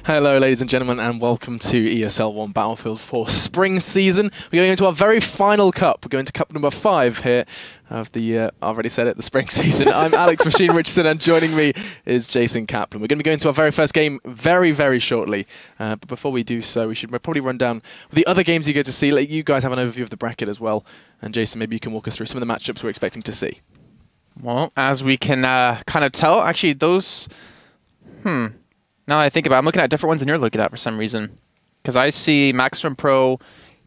Hello, ladies and gentlemen, and welcome to ESL One Battlefield 4 Spring Season. We're going into our very final cup. We're going to cup number 5 here of the, I already said it, the Spring Season. I'm Alex Machine Richardson, and joining me is Jason Kaplan. We're going to be going to our very first game very, very shortly. But before we do so, we should probably run down the other games you get to see. Let you guys have an overview of the bracket as well. And Jason, maybe you can walk us through some of the matchups we're expecting to see. Well, as we can kind of tell, actually those... Now that I think about it, I'm looking at different ones than you're looking at for some reason. Because I see Maximum Pro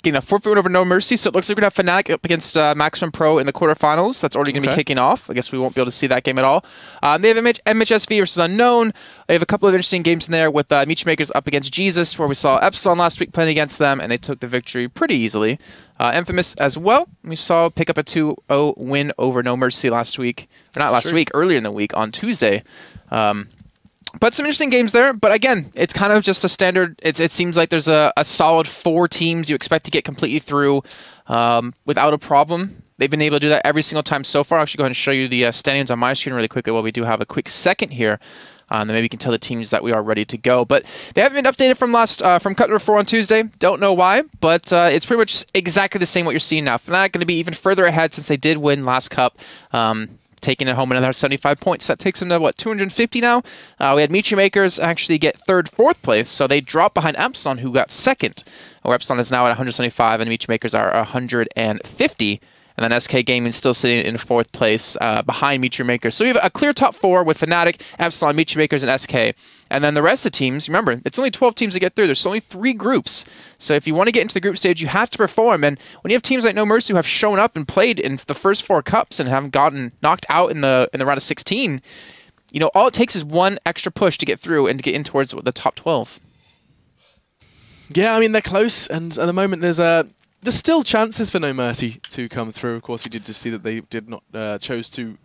getting a 4-4 win over No Mercy, so it looks like we're going to have Fnatic up against Maximum Pro in the quarterfinals. That's already going to be kicking off. I guess we won't be able to see that game at all. They have MHSV versus Unknown. They have a couple of interesting games in there with Meech Makers up against Jesus, where we saw Epsilon last week playing against them, and they took the victory pretty easily. Infamous as well. We saw pick up a 2-0 win over No Mercy last week. Or not last week, earlier in the week on Tuesday. But some interesting games there. But again, it's kind of just a standard. It seems like there's a solid 4 teams you expect to get completely through without a problem. They've been able to do that every single time so far. I'll actually go ahead and show you the standings on my screen really quickly while we do have a quick second here. Then maybe you can tell the teams that we are ready to go. But they haven't been updated from from cut number 4 on Tuesday. Don't know why, but it's pretty much exactly the same what you're seeing now. Fnatic going to be even further ahead since they did win last cup. Taking it home another 75 points. That takes them to, what, 250 now? We had Meech Makers actually get 3rd, 4th place, so they dropped behind Epsilon, who got 2nd. Where Epsilon is now at 175, and Meech Makers are 150. And then SK Gaming still sitting in 4th place behind Meech Makers. So we have a clear top 4 with Fnatic, Epsilon, Meech Makers, and SK. And then the rest of the teams, remember, it's only 12 teams to get through. There's only 3 groups. So if you want to get into the group stage, you have to perform. And when you have teams like No Mercy who have shown up and played in the first 4 cups and haven't gotten knocked out in the round of 16, you know, all it takes is one extra push to get through and to get in towards the top 12. Yeah, I mean, they're close. And at the moment, there's still chances for No Mercy to come through. Of course, we did just see that they did not chose to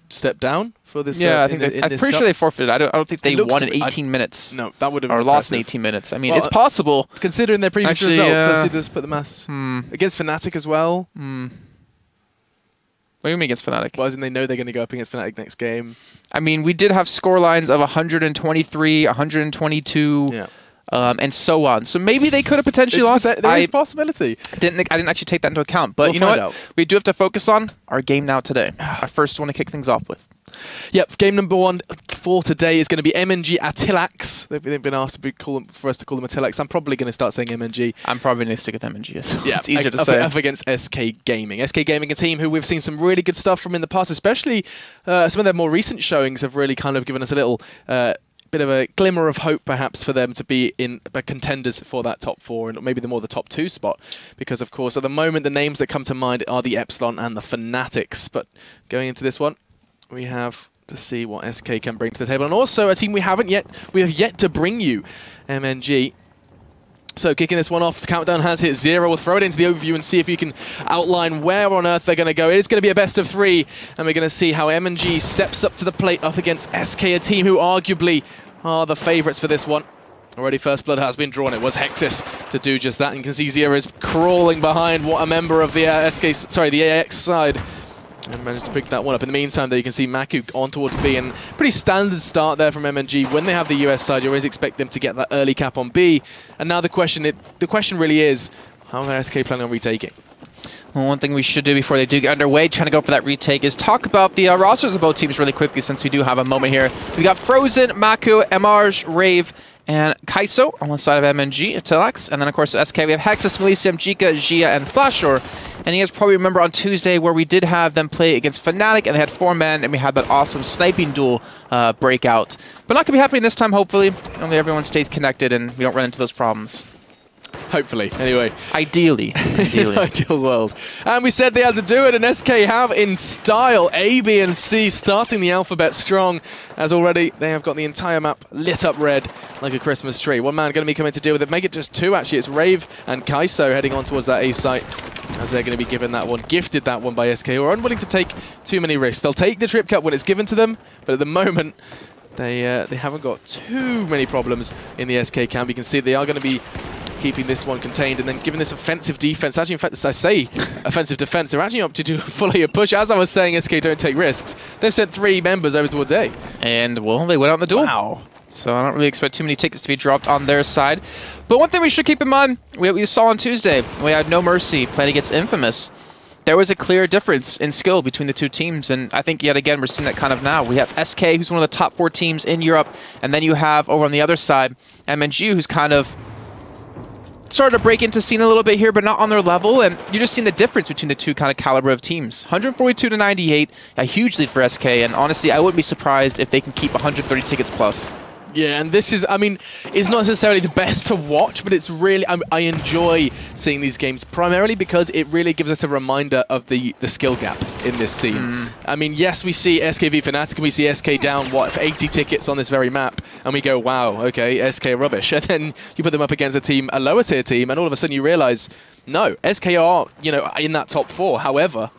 step down for this. Yeah, I think I'm pretty sure they forfeited. I don't think they won in 18 minutes. No, that would have or lost in 18 minutes. I mean, well, it's possible considering their previous results. Let's do this. Put the maths against Fnatic as well. What do you mean against Fnatic? Well, as in they know they're going to go up against Fnatic next game. I mean, we did have score lines of 123, 122. Yeah. And so on. So maybe they could have potentially lost. There is a possibility. I didn't actually take that into account. But you know what? We do have to focus on our game now today. Our first one to kick things off with. Yep, game number 1 for today is going to be MNG Atilax. They've been asked for us to call them Atilax. I'm probably going to start saying MNG. I'm probably going to stick with MNG as well. Yeah, it's easier to say. Up against SK Gaming. SK Gaming, a team who we've seen some really good stuff from in the past, especially some of their more recent showings have really kind of given us a little... bit of a glimmer of hope perhaps for them to be in contenders for that top 4 and maybe the top 2 spot, because of course at the moment the names that come to mind are the Epsilon and the Fanatics. But going into this one, we have to see what SK can bring to the table, and also a team we have yet to bring you, MNG. So kicking this one off, the countdown has hit 0. We'll throw it into the overview and see if you can outline where on earth they're going to go. It is going to be a best of 3, and we're going to see how MNG steps up to the plate up against SK, a team who arguably are the favourites for this one. Already first blood has been drawn. It was Hexus to do just that, and you can see Zero is crawling behind what a member of the the AX side, and managed to pick that one up. In the meantime, though, you can see Maku on towards B, and pretty standard start there from MNG. When they have the US side, you always expect them to get that early cap on B. And now the question really is, how are SK planning on retaking? Well, one thing we should do before they do get underway, trying to go for that retake, is talk about the rosters of both teams really quickly, since we do have a moment here. We got Frozen, Maku, Emarge, Rave, and Kaiso on one side of MNG, Atilax. And then, of course, SK, we have Hexus, Melisium, Jika, Gia, and Flashor. And you guys probably remember on Tuesday where we did have them play against Fnatic, and they had 4 men, and we had that awesome sniping duel breakout. But not going to be happening this time, hopefully. Only everyone stays connected, and we don't run into those problems. Hopefully, anyway. Ideally. Ideal world. And we said they had to do it, and SK have in style. A, B, and C starting the alphabet strong, as already they have got the entire map lit up red like a Christmas tree. One man going to be coming to deal with it. Make it just 2, actually. It's Rave and Kaiso heading on towards that A site, as they're going to be given that one, gifted that one by SK, who are unwilling to take too many risks. They'll take the Trip Cup when it's given to them, but at the moment, they haven't got too many problems in the SK camp. You can see they are going to be keeping this one contained, and then giving this offensive defense. Actually, in fact, I say offensive defense, they're actually up to do fully a push. As I was saying, SK don't take risks. They've sent 3 members over towards A. And, well, they went out in the duel. Wow. So I don't really expect too many tickets to be dropped on their side. But one thing we should keep in mind, we saw on Tuesday, we had No Mercy playing against Infamous. There was a clear difference in skill between the two teams, and I think yet again we're seeing that kind of now. We have SK, who's one of the top 4 teams in Europe, and then you have over on the other side, MNG, who's kind of started to break into scene a little bit here, but not on their level, and you're just seeing the difference between the two kind of caliber of teams. 142 to 98, a huge lead for SK, and honestly, I wouldn't be surprised if they can keep 130 tickets plus. Yeah, and this is, I mean, it's not necessarily the best to watch, but it's really, I enjoy seeing these games primarily because it really gives us a reminder of the skill gap in this scene. I mean, yes, we see SKV Fnatic and we see SK down, what, 80 tickets on this very map, and we go, wow, okay, SK are rubbish. And then you put them up against a lower tier team, and all of a sudden you realize, no, SK are, you know, in that top 4. However,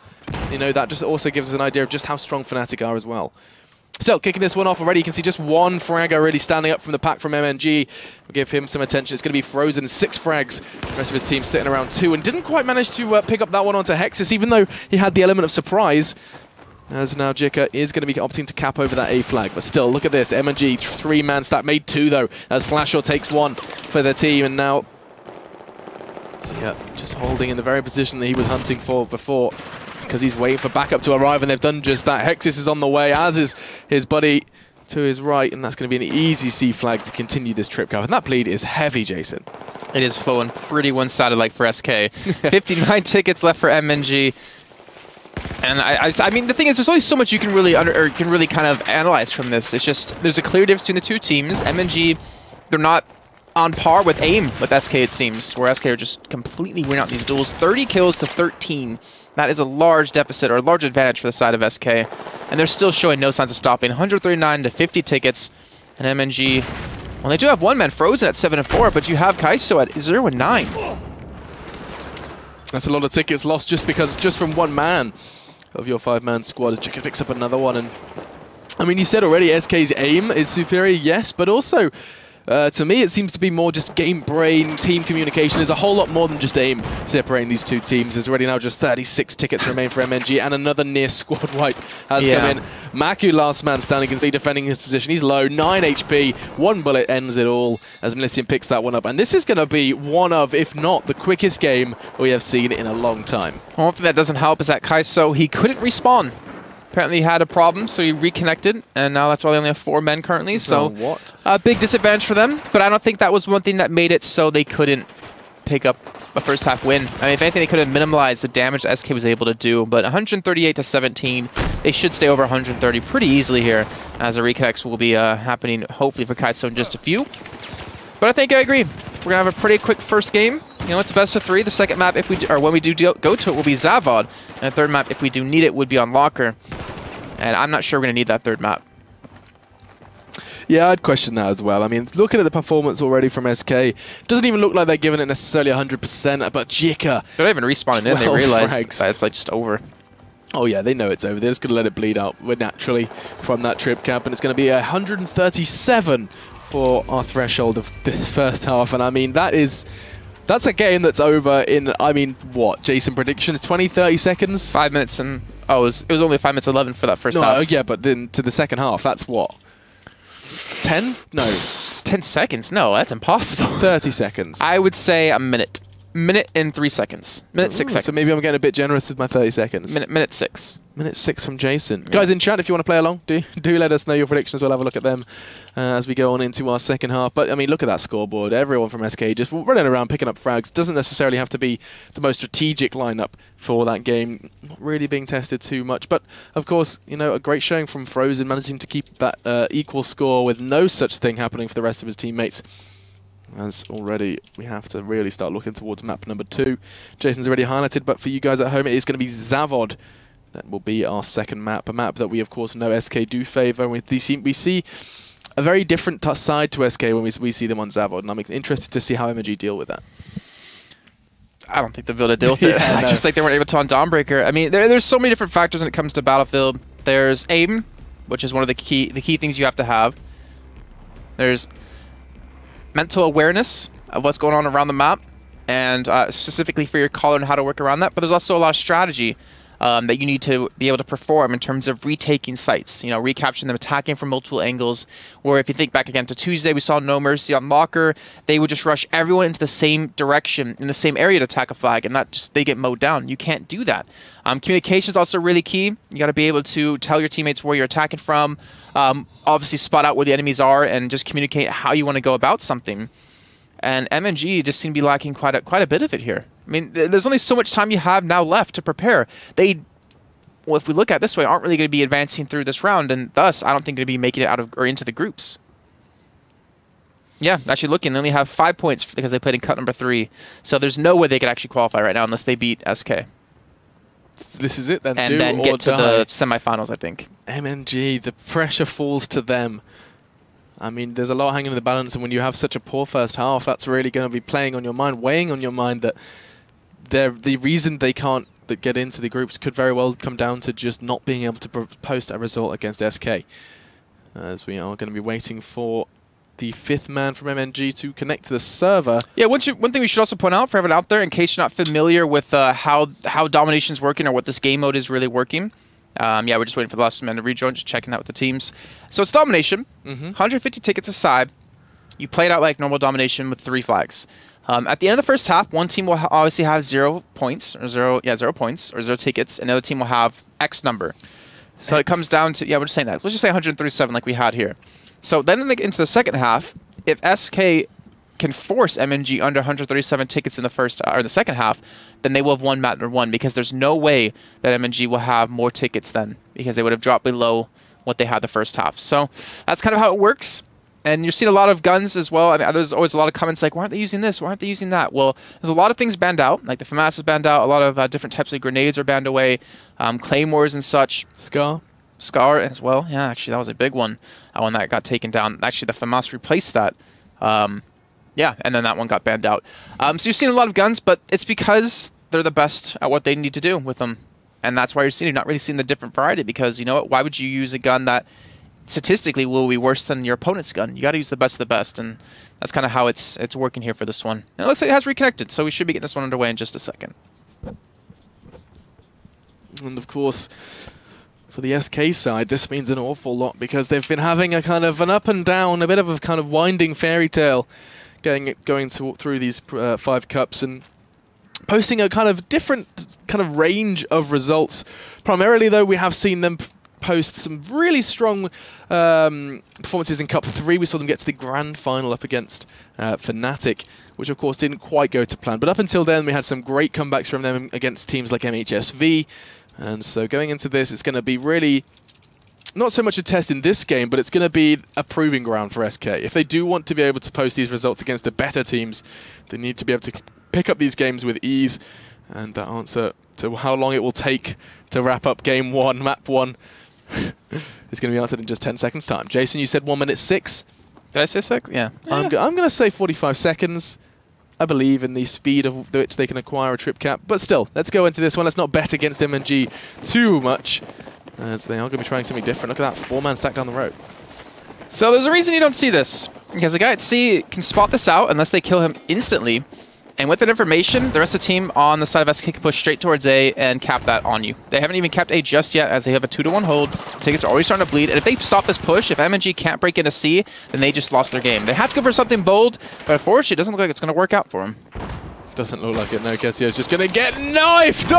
you know, that just also gives us an idea of just how strong Fnatic are as well. Still, kicking this one off already, you can see just one fragger really standing up from the pack from MNG. We'll give him some attention. It's going to be Frozen, 6 frags. The rest of his team sitting around 2, and didn't quite manage to pick up that one onto Hexus, even though he had the element of surprise. As now Jika is going to be opting to cap over that A flag. But still, look at this. MNG, 3-man stack, made 2 though, as Flashor takes 1 for the team, and now... So yeah, just holding in the very position that he was hunting for before, because he's waiting for backup to arrive, and they've done just that. Hexus is on the way, as is his buddy to his right, and that's going to be an easy C flag to continue this trip cover. And that bleed is heavy, Jason. It is flowing pretty one-sided like for SK. 59 tickets left for MNG. And I mean, the thing is, there's only so much you can really kind of analyze from this. It's just, there's a clear difference between the two teams. MNG, they're not on par with AIM with SK, it seems, where SK are just completely winning out these duels. 30 kills to 13. That is a large deficit, or a large advantage for the side of SK. And they're still showing no signs of stopping. 139 to 50 tickets. And MNG, well, they do have one man Frozen at 7-4, but you have Kaiso at 0-9. That's a lot of tickets lost just from one man of your 5-man squad, as Jika picks up another one. And I mean, you said already SK's aim is superior, yes, but also to me it seems to be more just game brain, team communication. There's a whole lot more than just aim separating these two teams. There's already now just 36 tickets remain for MNG, and another near squad wipe has come in. Maku, last man standing, can see defending his position. He's low, 9 HP, 1 bullet ends it all as Melicium picks that one up. And this is going to be one of, if not the quickest game we have seen in a long time. One thing that doesn't help is that Kaiso, he couldn't respawn. Apparently he had a problem, so he reconnected, and now that's why they only have 4 men currently. So what? A big disadvantage for them, but I don't think that was one thing that made it so they couldn't pick up a first half win. I mean, if anything, they could have minimalized the damage that SK was able to do, but 138 to 17, they should stay over 130 pretty easily here, as the reconnects will be happening hopefully for Kaiso in just a few. But I think I agree. We're gonna have a pretty quick first game. You know, it's a best of 3. The second map, if we do, or when we do go to it, will be Zavod, and the third map, if we do need it, would be on Locker. And I'm not sure we're going to need that third map. Yeah, I'd question that as well. I mean, looking at the performance already from SK, doesn't even look like they're giving it necessarily 100%, but Jika... They're not even respawning in, they realize that it's like just over. Oh yeah, they know it's over. They're just going to let it bleed out naturally from that trip cap, and it's going to be 137 for our threshold of the first half. And I mean, that's a game that's over in, I mean, what? Jason, predictions? 20, 30 seconds? 5 minutes and... Oh, it was only 5 minutes 11 for that first half. Yeah, but then to the second half, that's what? 10? No. 10 seconds? No, that's impossible. 30 seconds. I would say a minute. Minute and 3 seconds. Minute 6 seconds. So maybe I'm getting a bit generous with my 30 seconds. Minute 6. Minute 6 from Jason. Yeah. Guys in chat, if you want to play along, do let us know your predictions. We'll have a look at them as we go on into our second half. But I mean, look at that scoreboard. Everyone from SK just running around picking up frags. Doesn't necessarily have to be the most strategic lineup for that game. Not really being tested too much. But of course, you know, a great showing from Frozen, managing to keep that equal score with no such thing happening for the rest of his teammates. As already, we have to really start looking towards map number 2. Jason's already highlighted, but for you guys at home, it is going to be Zavod. That will be our second map, a map that we, of course, know SK do favour. We see a very different side to SK when we see them on Zavod, and I'm interested to see how MNG deal with that. I don't think they'll be able to deal with it. Yeah, no. Just like they weren't able to on Dawnbreaker. I mean, there's so many different factors when it comes to Battlefield. There's aim, which is one of the key things you have to have. There's mental awareness of what's going on around the map, and specifically for your caller and how to work around that. But there's also a lot of strategy. that you need to be able to perform in terms of retaking sites, you know, recapturing them, attacking from multiple angles. Or if you think back again to Tuesday, we saw No Mercy on Locker. They would just rush everyone into the same direction, in the same area to attack a flag, and that just, they get mowed down. You can't do that. Communication is also really key. You got to be able to tell your teammates where you're attacking from, obviously spot out where the enemies are, and just communicate how you want to go about something. And MNG just seem to be lacking quite a bit of it here. I mean, there's only so much time you have now left to prepare. They, well, if we look at it this way, aren't really going to be advancing through this round, and thus, I don't think going to be making it out of or into the groups. Yeah, actually looking, they only have 5 points because they played in cut number 3. So there's no way they could actually qualify right now unless they beat SK. This is it then. And then get to the semifinals, I think. MNG, the pressure falls to them. I mean, there's a lot hanging in the balance, and when you have such a poor first half, that's really going to be playing on your mind, weighing on your mind that the reason they can't get into the groups could very well come down to just not being able to post a result against SK. As we are going to be waiting for the 5th man from MNG to connect to the server. Yeah, one thing we should also point out for everyone out there, in case you're not familiar with how Domination's working or what this game mode is really working. Yeah, we're just waiting for the last man to rejoin, just checking that with the teams. So it's Domination, 150 tickets aside. You play it out like normal Domination with 3 flags. At the end of the first half, one team will obviously have 0 points, or 0 points, or 0 tickets, and the other team will have X number. So it comes down to, yeah, we're just saying that. Let's just say 137 like we had here. So then into the second half, if SK can force MNG under 137 tickets in the first or the second half, then they will have won map number 1, because there's no way that MNG will have more tickets then, because they would have dropped below what they had the first half. So that's kind of how it works. And you're seeing a lot of guns as well. I mean, there's always a lot of comments like, why aren't they using this? Why aren't they using that? Well, there's a lot of things banned out. Like the FAMAS is banned out. A lot of different types of grenades are banned away. Claymores and such. Scar as well. Yeah, actually, that was a big one. One that got taken down. Actually, the FAMAS replaced that. Yeah, and then that one got banned out. So you're seeing a lot of guns, but it's because they're the best at what they need to do with them. And that's why you're not really seeing the different variety, because, you know what, why would you use a gun that statistically will be worse than your opponent's gun? You got to use the best of the best, and that's kind of how it's working here for this one. And it looks like it has reconnected, so we should be getting this one underway in just a second. And of course, for the SK side, this means an awful lot, because they've been having a kind of an up and down, a bit of a kind of winding fairy tale going through these 5 cups, and posting a kind of different kind of range of results. Primarily, though, we have seen them post some really strong performances in Cup 3. We saw them get to the grand final up against Fnatic, which of course didn't quite go to plan. But up until then, we had some great comebacks from them against teams like MHSV. And so going into this, it's going to be really not so much a test in this game, but it's going to be a proving ground for SK. If they do want to be able to post these results against the better teams, they need to be able to pick up these games with ease. And that answer to how long it will take to wrap up Game 1, Map 1, is going to be answered in just 10 seconds' time. Jason, you said 1 minute 6. Did I say 6? Yeah. I'm going to say 45 seconds. I believe in the speed of which they can acquire a trip cap. But still, let's go into this one. Let's not bet against MNG too much, as they are going to be trying something different. Look at that 4-man stack down the road. So there's a reason you don't see this, because the guy at C can spot this out unless they kill him instantly. And with that information, the rest of the team on the side of SK can push straight towards A and cap that on you. They haven't even capped A just yet, as they have a 2-to-1 hold. Tickets are already starting to bleed. And if they stop this push, if MNG can't break into C, then they just lost their game. They have to go for something bold, but unfortunately, it doesn't look like it's going to work out for them. Doesn't look like it. No, Kessio's just going to get knifed.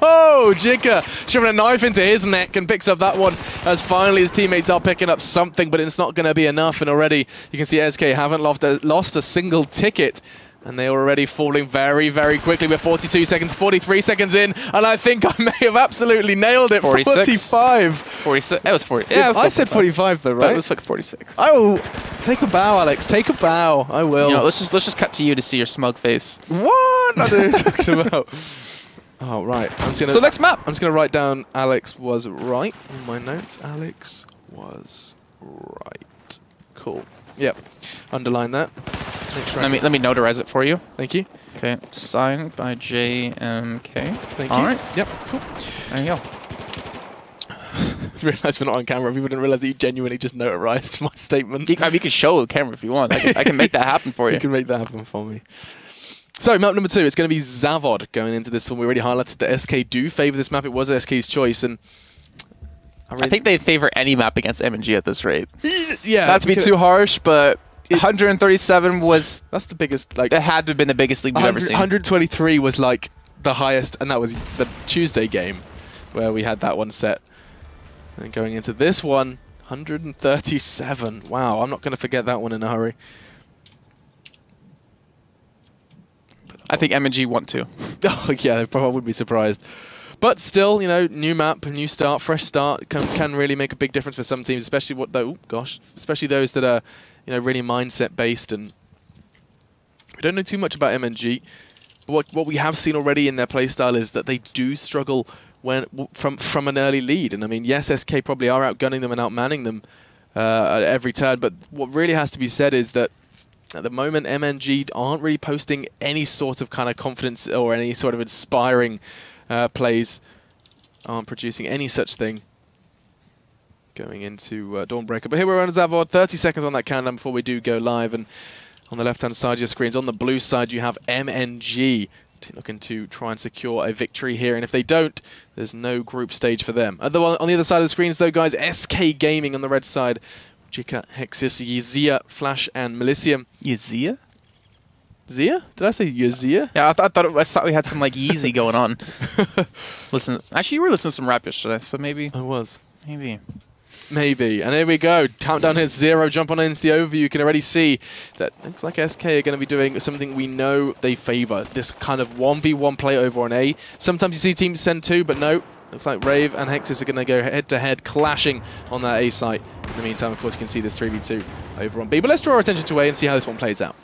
Oh, Jigga shoving a knife into his neck and picks up that one, as finally his teammates are picking up something, but it's not going to be enough. And already you can see SK haven't lost a single ticket. And they are already falling very, very quickly. We're 42 seconds, 43 seconds in, and I think I may have absolutely nailed it. 46. 45. 46. That was 40. Yeah, I said 45 though, right? It was like 46. I will take a bow, Alex. Take a bow. I will. You know, let's just cut to you to see your smug face. What? I don't know what you're talking about. Oh, right. So next map. I'm just going to write down Alex was right in my notes. Alex was right. Cool. Yep. Underline that. Let me notarize it for you. Thank you. Okay. Signed by JMK. Thank you. All right. Yep. Cool. There you go. I realised we're not on camera. People didn't realise that you genuinely just notarized my statement. You can show the camera if you want. I can make that happen for you. You can make that happen for me. So, map number 2, it's going to be Zavod going into this one. We already highlighted that SK do favour this map. It was SK's choice, and I think they favor any map against MNG at this rate. Yeah, not to be too harsh, but 137 was... That's the biggest... Like, that had to have been the biggest league we've ever seen. 123 was like the highest, and that was the Tuesday game where we had that one set. And going into this one, 137. Wow, I'm not going to forget that one in a hurry. I think MNG want to. Oh, yeah, they probably wouldn't be surprised. But still, you know, new map, new start, fresh start can really make a big difference for some teams, especially especially those that are, you know, really mindset based. And we don't know too much about MNG, but what we have seen already in their playstyle is that they do struggle from an early lead. And I mean, yes, SK probably are outgunning them and outmanning them at every turn, but what really has to be said is that at the moment, MNG aren't really posting any sort of kind of confidence or any sort of inspiring plays, aren't producing any such thing going into Dawnbreaker. But here we're on Zavod, 30 seconds on that countdown before we do go live. And on the left-hand side of your screens, on the blue side, you have MNG looking to try and secure a victory here. And if they don't, there's no group stage for them. On the other side of the screens, though, guys, SK Gaming on the red side. Jika, Hexis, Yzia, Flash, and Melicium. Yzia? Zia? Did I say Yzia? Yeah, I thought we had some like Yeezy going on. Listen, actually, you were listening to some rap yesterday, so maybe. I was. Maybe. And here we go. Countdown hits 0. Jump on into the overview. You can already see that looks like SK are going to be doing something we know they favour. This kind of 1v1 play over on A. Sometimes you see teams send 2, but no. Looks like Rave and Hexis are going to go head-to-head, clashing on that A site. In the meantime, of course, you can see this 3v2 over on B. But let's draw our attention to A and see how this one plays out.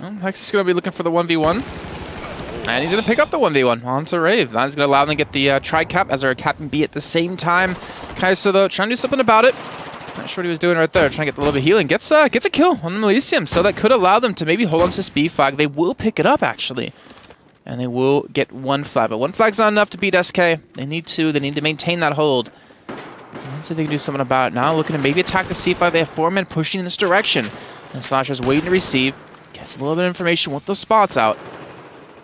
Well, Hexis is going to be looking for the 1v1. And he's going to pick up the 1v1 onto Rave. That's going to allow them to get the tri-cap as our Captain B at the same time. Kaiser, though, trying to do something about it. Not sure what he was doing right there. Trying to get a little bit of healing. Gets a kill on the Melicium. So that could allow them to maybe hold on to this B flag. They will pick it up, actually. And they will get 1 flag. But 1 flag's not enough to beat SK. They need to maintain that hold. Let's see if they can do something about it. Now looking to maybe attack the C flag. They have 4 men pushing in this direction. And Slasher's waiting to receive. Gets a little bit of information with those spots out.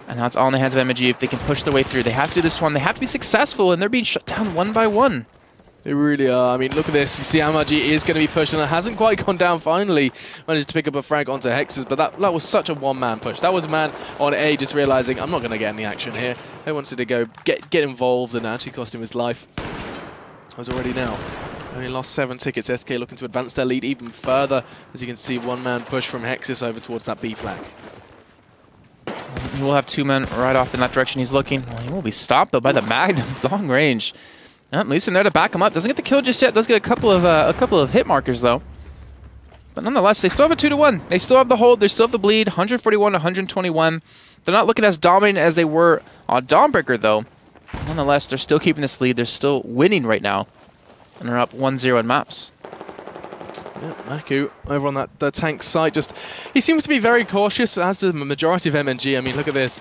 And now it's all in the hands of MNG if they can push their way through. They have to do this one. They have to be successful, and they're being shut down 1 by 1. They really are. I mean, look at this. You see MNG is going to be pushed, and it hasn't quite gone down finally. Managed to pick up a frag onto Hexes, but that was such a one-man push. That was a man on A just realizing, I'm not going to get any action here. They wanted to go get involved, and actually cost him his life. As already now. Only lost 7 tickets. SK looking to advance their lead even further. As you can see, 1-man push from Hexis over towards that B flag. He will have 2 men right off in that direction he's looking. Well, he will be stopped, though, by the Magnum. Long range. Melicium there to back him up. Doesn't get the kill just yet. Does get a couple of hit markers, though. But nonetheless, they still have a 2-1. They still have the hold. They still have the bleed. 141 to 121. They're not looking as dominant as they were on Dawnbreaker, though. Nonetheless, they're still keeping this lead. They're still winning right now. And they're up 1-0 in maps. Yeah, Maku over on the tank site. He seems to be very cautious, as does the majority of MNG. I mean, look at this.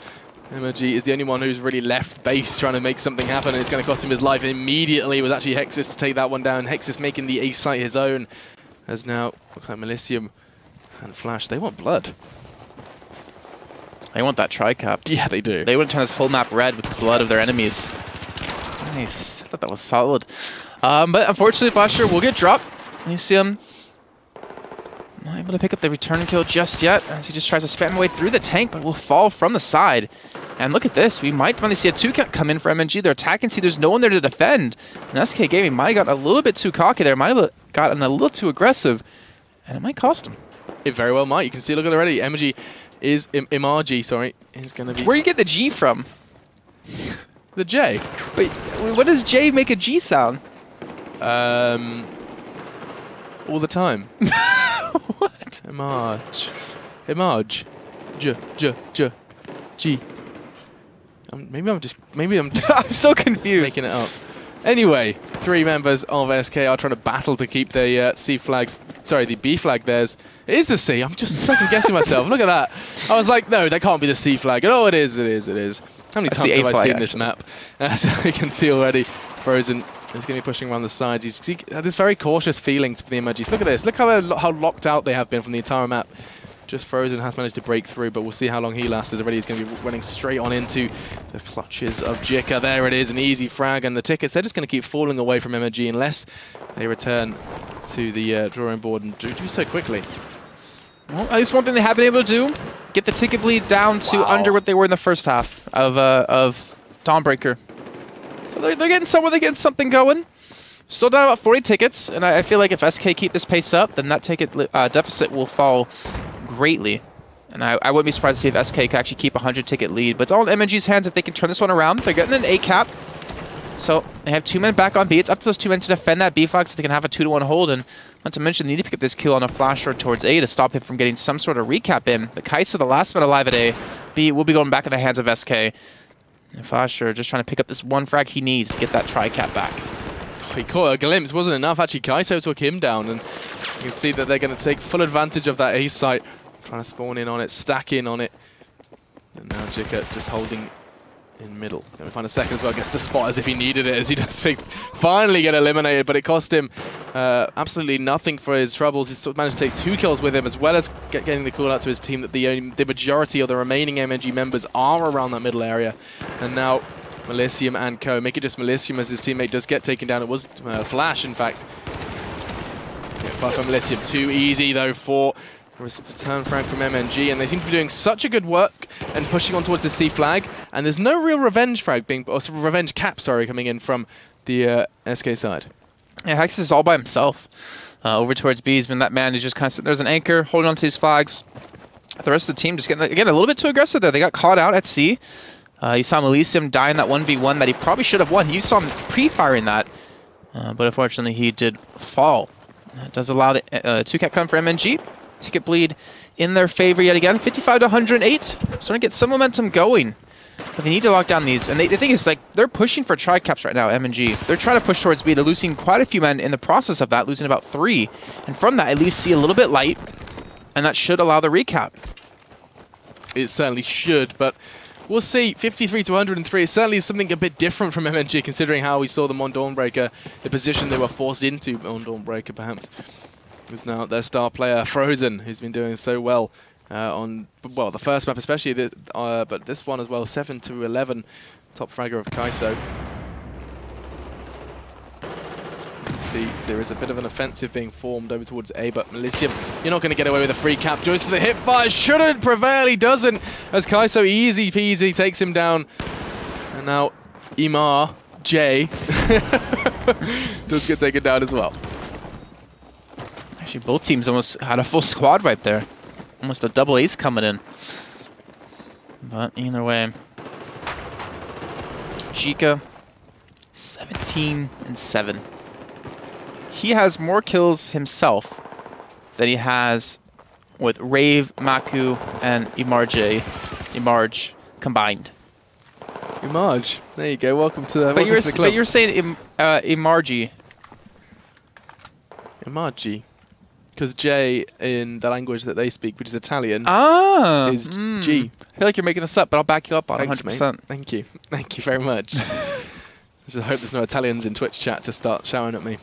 MNG is the only one who's really left base trying to make something happen, and it's going to cost him his life. And immediately it was actually Hexis to take that one down. Hexis making the A site his own. As now, looks like Melicium and Flash, they want blood. They want that tri-cap. Yeah, they do. They want to turn this whole map red with the blood of their enemies. Nice. I thought that was solid. But unfortunately, Flasher will get dropped. Melicium not able to pick up the return kill just yet, as he just tries to spam his way through the tank, but will fall from the side. And look at this. We might finally see a 2-count come in for MNG. They're attacking. See, there's no one there to defend. And SK Gaming might have gotten a little bit too cocky there. Might have gotten a little too aggressive. And it might cost them. It very well might. You can see, look at the ready. MNG is, MRG, sorry, is going to be... Where do you get the G from? The J. Wait, what does J make a G sound? All the time. What? Emarge. G. Maybe I'm just I'm so confused. Making it up. Anyway, 3 members of SK are trying to battle to keep the C flags. Sorry, the B flag theirs. It is the C. I'm just second guessing myself. Look at that. I was like, no, that can't be the C flag. Oh, it is. How many times have I seen this map? So you can see already, Frozen is going to be pushing around the sides. You see this very cautious feeling for the emojis. Look at this. Look how locked out they have been from the entire map. Just Frozen has managed to break through, but we'll see how long he lasts, as already he's going to be running straight on into the clutches of Jika. There it is, an easy frag, and the tickets, they're just going to keep falling away from MMG unless they return to the drawing board and do so quickly. Well, at least one thing they have been able to do, get the ticket bleed down to under what they were in the first half of Dawnbreaker. So they're getting somewhere, they're getting something going. Still down about 40 tickets, and I feel like if SK keep this pace up, then that ticket deficit will fall greatly. And I wouldn't be surprised to see if SK could actually keep a 100 ticket lead. But it's all in MMG's hands if they can turn this one around. They're getting an A cap. So they have 2 men back on B. It's up to those 2 men to defend that B flag so they can have a 2-to-1 hold. And not to mention, they need to pick up this kill on a flash road towards A to stop him from getting some sort of recap in. But Kai'Sa, the last man alive at A, B will be going back in the hands of SK. And Flasher just trying to pick up this 1 frag he needs to get that tri-cap back. He caught a glimpse, wasn't enough. Actually, Kai'Sa took him down, and you can see that they're going to take full advantage of that A site. Trying to spawn in on it, stack in on it. And now Jika just holding in middle. Going to find a second as well. Gets the spot as if he needed it, as he does finally get eliminated. But it cost him absolutely nothing for his troubles. He's managed to take 2 kills with him, as well as getting the call out to his team that the majority of the remaining MMG members are around that middle area. And now Melisium and Co. Make it just Melisium as his teammate does get taken down. It was Flash, in fact. But for Melisium, too easy though for the turn frag from MMG, and they seem to be doing such a good work and pushing on towards the C flag. And there's no real revenge frag or revenge cap, sorry, coming in from the SK side. Yeah, Hex is all by himself. Over towards B, he's been that man who's just kind of sitting there as an anchor, holding on to his flags. The rest of the team just getting, again, a little bit too aggressive there. They got caught out at C. You saw Melisium die in that 1v1 that he probably should have won. You saw him pre-firing that, but unfortunately he did fall. That does allow the 2-cap come for MMG. Ticket bleed in their favor yet again. 55 to 108. Starting to get some momentum going. But they need to lock down these. And the thing is, like, they're pushing for tri-caps right now, MMG. They're trying to push towards B. They're losing quite a few men in the process of that, losing about 3. And from that, at least see a little bit light. And that should allow the recap. It certainly should, but we'll see. 53 to 103 is certainly something a bit different from MMG, considering how we saw them on Dawnbreaker, the position they were forced into on Dawnbreaker, perhaps. Is now their star player, Frozen, who's been doing so well on, well, the first map especially, but this one as well, 7 to 11, top fragger of Kai'Sa. You can see there is a bit of an offensive being formed over towards A, but Melisium, you're not going to get away with a free cap. Joyce for the hip fire, shouldn't prevail, he doesn't, as Kai'Sa easy peasy takes him down. And now Imar, J, does get taken down as well. Actually, both teams almost had a full squad right there. Almost a double ace coming in. But either way, Jika, 17 and 7. He has more kills himself than he has with Rave, Maku, and Imarj combined. Imarj, there you go. Welcome to the But club. you're saying Imarji. Imarji. Because J in the language that they speak, which is Italian, is G. I feel like you're making this up, but I'll back you up on 100%. Mate. Thank you. Thank you very much. I hope there's no Italians in Twitch chat to start shouting at me.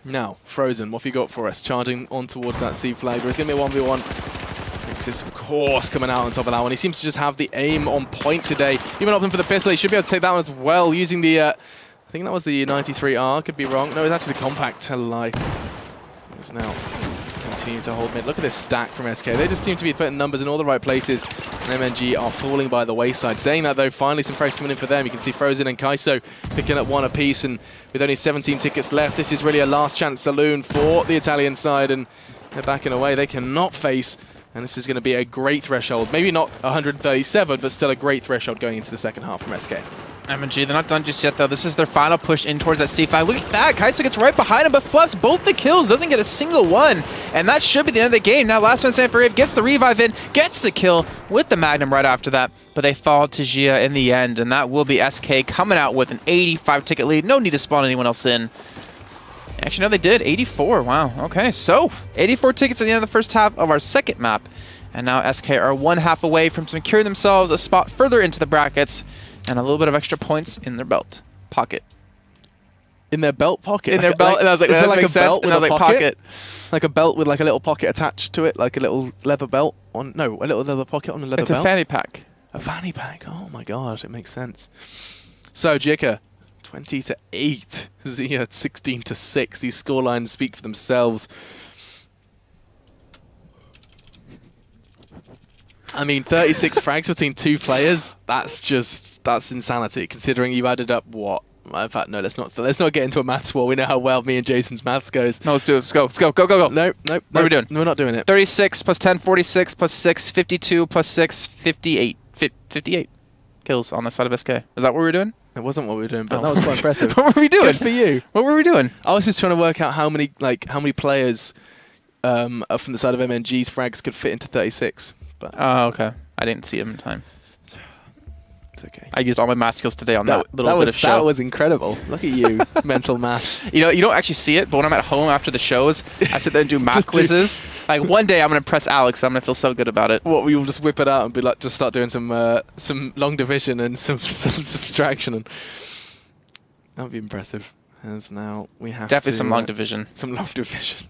Now, Frozen, what have you got for us? Charging on towards that C flag. There's going to be a 1v1. Nexus, of course, coming out on top of that one. He seems to just have the aim on point today. Even opting for the pistol. He should be able to take that one as well, using the, I think that was the 93R. Could be wrong. No, it's actually the compact. Tell a lie. Is now continue to hold mid. Look at this stack from SK. They just seem to be putting numbers in all the right places, and MMG are falling by the wayside. Saying that though, finally some frags coming in for them. You can see Frozen and Kai'Sa picking up 1 apiece, and with only 17 tickets left, this is really a last chance saloon for the Italian side, and they're backing away. They cannot face, and this is going to be a great threshold. Maybe not 137, but still a great threshold going into the second half from SK. MMG, they're not done just yet, though. This is their final push in towards that C5. Look at that. Kai'Sa gets right behind him, but fluffs both the kills. Doesn't get a single one. And that should be the end of the game. Now, last man stand for Rave gets the revive in, gets the kill with the Magnum right after that. But they fall to Gia in the end, and that will be SK coming out with an 85 ticket lead. No need to spawn anyone else in. Actually, no, they did. 84. Wow. Okay, so 84 tickets at the end of the first half of our second map. And now SK are 1 half away from securing themselves a spot further into the brackets and a little bit of extra points in their belt pocket. In their belt pocket? In their belt, and I was like, is that there like makes a belt sense. with And I was a like, pocket? Like a belt with like a little pocket attached to it, like a little leather belt on. No, a little leather pocket on a leather It's belt. a fanny pack. A fanny pack. Oh my gosh, it makes sense. So Jika, 20-8. Zia 16-6. These scorelines speak for themselves. I mean, 36 frags between 2 players. That's insanity. Considering you added up what? In fact, no. Let's not get into a maths war. We know how well me and Jason's maths goes. No, let's do it. Let's go. Let's go. Go, go, go. No. What are we doing? We're not doing it. 36 plus 10, 46 plus 6, 52 plus 6, 58. 58 kills on the side of SK. Is that what we were doing? That wasn't what we were doing, but that was quite impressive. What were we doing? Good for you. What were we doing? I was just trying to work out how many players from the side of MNG's frags could fit into 36. But Oh, okay. I didn't see him in time. it's okay. I used all my math skills today on that little bit of show. That was incredible. Look at you, mental maths. You know, you don't actually see it, but when I'm at home after the shows, I sit there and do math quizzes. Like one day I'm gonna press Alex, I'm gonna feel so good about it. What, we'll just whip it out and be like, just start doing some long division and some subtraction, and that would be impressive. As now we have Definitely to, some long division. Some long division.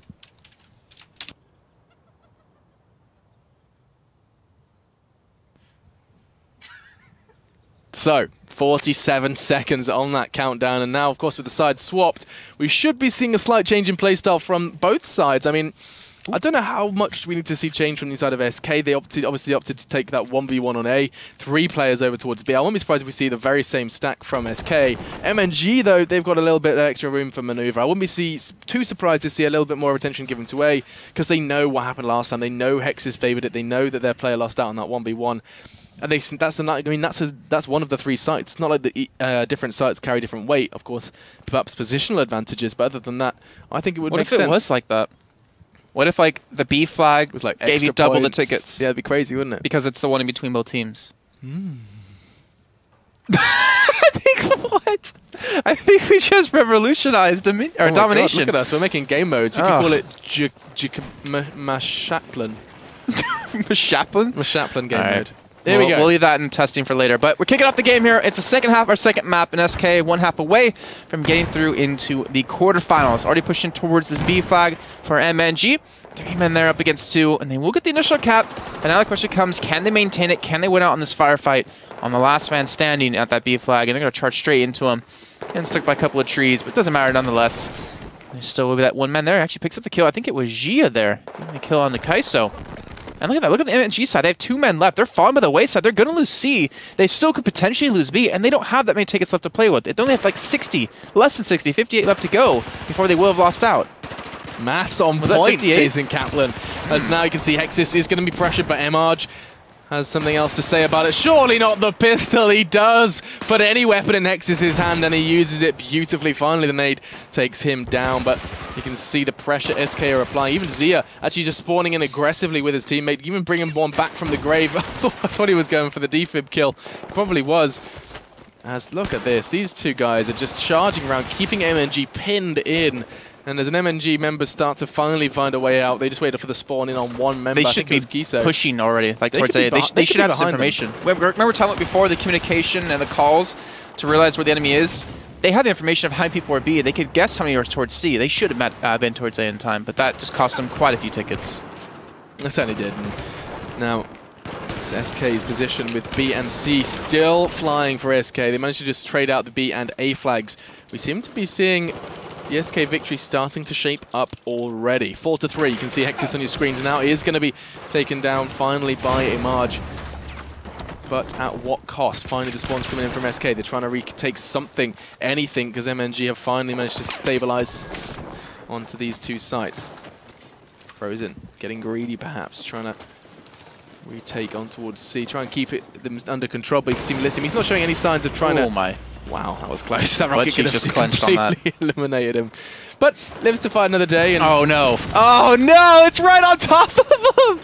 So, 47 seconds on that countdown, and now, of course, with the sides swapped, we should be seeing a slight change in playstyle from both sides. I mean, I don't know how much we need to see change from the side of SK. They obviously opted to take that 1v1 on A, 3 players over towards B. I won't be surprised if we see the very same stack from SK. MNG, though, they've got a little bit of extra room for maneuver. I wouldn't be too surprised to see a little bit more attention given to A, because they know what happened last time. They know Hexes favored it. They know that their player lost out on that 1v1. And that's one of the 3 sites. Not like the different sites carry different weight, of course, perhaps positional advantages, but other than that, I think it would make sense. What if it was like that? What if like the B flag was like gave you double the tickets? Yeah, it'd be crazy, wouldn't it? Because it's the one in between both teams. I think we just revolutionized domination. God, look at us, we're making game modes. We can call it Mashaplan. Mashaplan game mode. There we go. We'll leave that in testing for later. But we're kicking off the game here. It's the second half, our second map in SK, 1 half away from getting through into the quarterfinals. Already pushing towards this B flag for MNG. 3 men there up against 2, and they will get the initial cap. And now the question comes, can they maintain it? Can they win out on this firefight on the last man standing at that B flag? And they're going to charge straight into him. Getting stuck by a couple of trees, but it doesn't matter nonetheless. There's still that 1 man there. Actually picks up the kill. I think it was Gia there. Getting the kill on the Kaiso. And look at that. Look at the MNG side. They have 2 men left. They're falling by the wayside. They're going to lose C. They still could potentially lose B, and they don't have that many tickets left to play with. They only have like 60, less than 60, 58 left to go before they will have lost out. Maths on point, Jason Kaplan. As now you can see Hexis is going to be pressured, but Emarge has something else to say about it. Surely not the pistol. He does put any weapon in Hexis' hand, and he uses it beautifully. Finally, the nade takes him down, but you can see the pressure SK are applying. Even Zia actually just spawning in aggressively with his teammate, even bringing one back from the grave. I thought he was going for the defib kill. Probably was. As look at this. These 2 guys are just charging around, keeping MNG pinned in. And as an MNG member start to finally find a way out, they just waited for the spawn in on 1 member. They should be pushing already, like towards A. They should have this information. Remember telling it before, the communication and the calls to realize where the enemy is? They have the information of how many people are B. They could guess how many are towards C. They should have been towards A in time, but that just cost them quite a few tickets. It certainly did. And now, it's SK's position with B and C still flying for SK. They managed to just trade out the B and A flags. We seem to be seeing the SK victory starting to shape up already. 4-3. You can see Hexis on your screens now. He is going to be taken down finally by Emarge. But at what cost? Finally, the spawns coming in from SK. They're trying to retake something, anything, because MNG have finally managed to stabilize onto these 2 sites. Frozen, getting greedy perhaps, trying to retake on towards C, try and keep them under control. But you can see Melissimo, he's not showing any signs of trying to... Oh my. Wow, that was close. That rocket could have just clenched on that. Eliminated him. But lives to fight another day. And oh no. Oh no, it's right on top of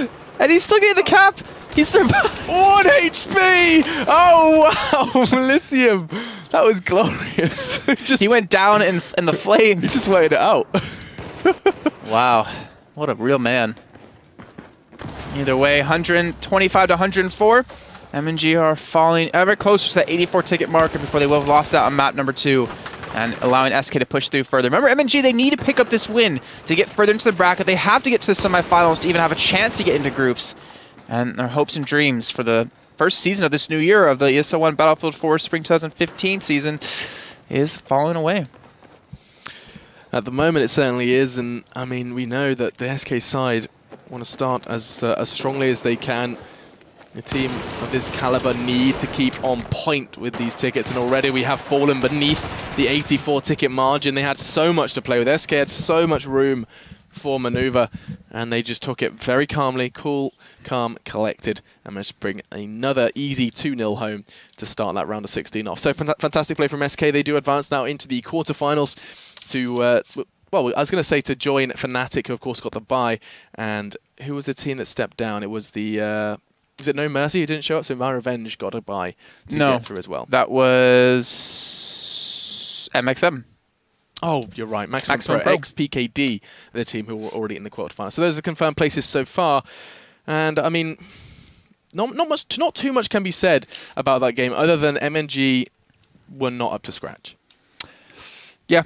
him! And he's still getting the cap. He survived. 1 HP! Oh wow, Melissimo. That was glorious. He went down in the flames. He just waited it out. Wow, what a real man. Either way, 125 to 104. MNG are falling ever closer to that 84 ticket marker before they will have lost out on map number 2. and allowing SK to push through further. Remember, MNG, they need to pick up this win to get further into the bracket. They have to get to the semifinals to even have a chance to get into groups. And their hopes and dreams for the first season of this new year of the ESL One Battlefield 4 Spring 2015 season is falling away. At the moment, it certainly is, and I mean, we know that the SK side want to start as strongly as they can. A team of this caliber need to keep on point with these tickets, and already we have fallen beneath the 84 ticket margin. They had so much to play with. SK had so much room for maneuver, and they just took it very calmly, cool, calm, collected, and managed to bring another easy 2-0 home to start that round of 16 off. So fantastic play from SK. They do advance now into the quarterfinals to, well, I was going to say to join Fnatic, who of course got the bye, and who was the team that stepped down? It was the... is it No Mercy who didn't show up? So My Revenge got a bye to get through as well. That was MXM. Oh, you're right. Maximum Pro. XPKD, the team who were already in the quarterfinals. So those are confirmed places so far. And I mean, not too much can be said about that game other than MNG were not up to scratch. Yeah.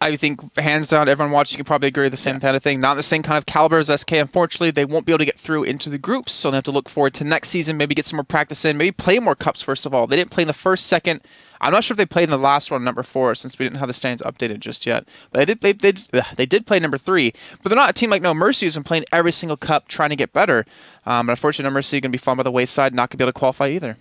I think, hands down, everyone watching can probably agree with the same kind of thing. Not the same kind of caliber as SK. Unfortunately, they won't be able to get through into the groups, so they have to look forward to next season, maybe get some more practice in, maybe play more cups, first of all. They didn't play in the first, second. I'm not sure if they played in the last one, number 4, since we didn't have the standings updated just yet. But they did play number 3. But they're not a team like No Mercy who's been playing every single cup trying to get better. But unfortunately, No Mercy is going to be fallen by the wayside, not going to be able to qualify either.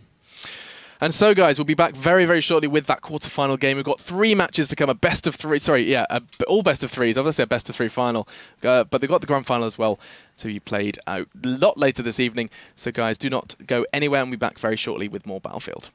And so, guys, we'll be back very, very shortly with that quarterfinal game. We've got 3 matches to come, a best of 3. Sorry, yeah, all best of 3s. Obviously, a best of 3 final. But they've got the grand final as well to be played out a lot later this evening. So, guys, do not go anywhere, and we'll be back very shortly with more Battlefield.